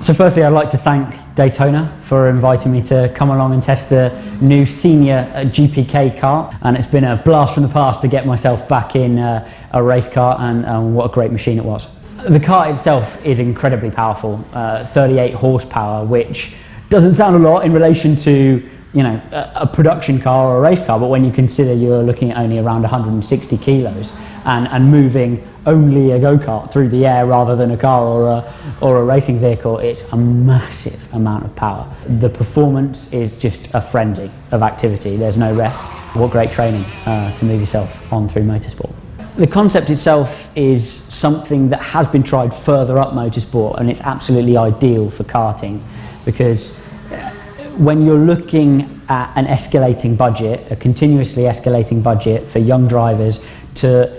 So firstly, I'd like to thank Daytona for inviting me to come along and test the new senior GPK kart, and it's been a blast from the past to get myself back in a race kart, and what a great machine it was. The kart itself is incredibly powerful, 38 horsepower, which doesn't sound a lot in relation to a production car or a race car, but when you consider you're looking at only around 160 kilos and moving only a go-kart through the air rather than a car or a racing vehicle, it's a massive amount of power. The performance is just a frenzy of activity. There's no rest. What great training to move yourself on through motorsport. The concept itself is something that has been tried further up motorsport, and it's absolutely ideal for karting, because when you're looking at an escalating budget, a continuously escalating budget for young drivers to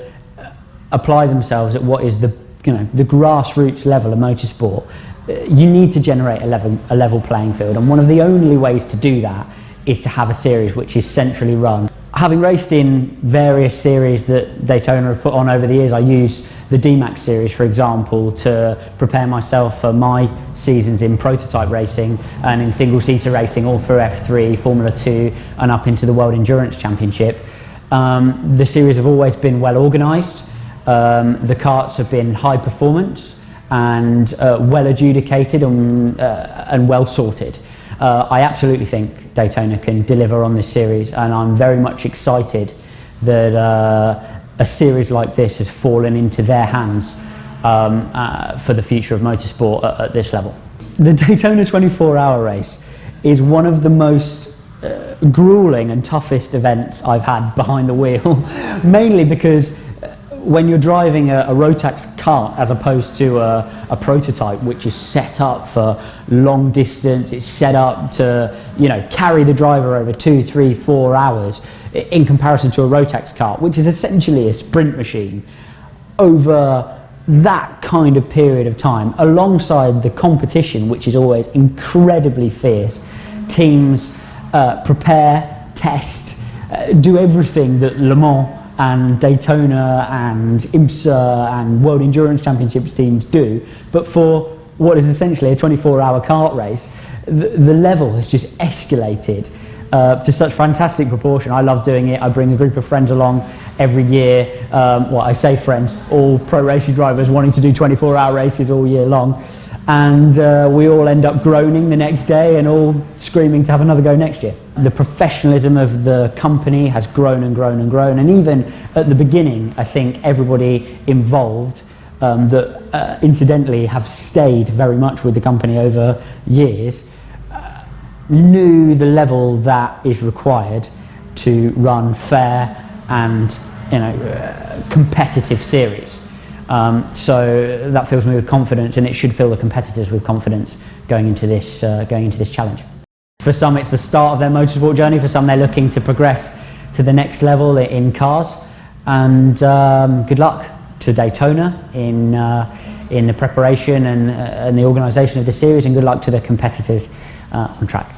apply themselves at what is the grassroots level of motorsport, you need to generate a level playing field, and one of the only ways to do that is to have a series which is centrally run. Having raced in various series that Daytona have put on over the years, I use the D-Max series, for example, to prepare myself for my seasons in prototype racing and in single-seater racing all through F3, Formula 2 and up into the World Endurance Championship. The series have always been well organised. The karts have been high performance and well adjudicated and well sorted. I absolutely think Daytona can deliver on this series, and I'm very much excited that a series like this has fallen into their hands for the future of motorsport at this level. The Daytona 24-hour race is one of the most grueling and toughest events I've had behind the wheel, mainly because when you're driving a Rotax kart as opposed to a prototype which is set up for long distance, it's set up to carry the driver over 2, 3, 4 hours, in comparison to a Rotax kart, which is essentially a sprint machine, over that kind of period of time, alongside the competition, which is always incredibly fierce. Teams prepare, test, do everything that Le Mans and Daytona and IMSA and World Endurance Championships teams do, but for what is essentially a 24-hour kart race, the level has just escalated to such fantastic proportion. I love doing it. I bring a group of friends along every year. Well, I say friends, all pro racing drivers wanting to do 24-hour races all year long, and we all end up groaning the next day and all screaming to have another go next year. The professionalism of the company has grown and grown and grown, and even at the beginning, I think everybody involved that incidentally have stayed very much with the company over years knew the level that is required to run fair and competitive series. So that fills me with confidence, and it should fill the competitors with confidence going into this challenge. For some, it's the start of their motorsport journey. For some, they're looking to progress to the next level in cars. And good luck to Daytona in the preparation and the organisation of the series, and good luck to the competitors on track.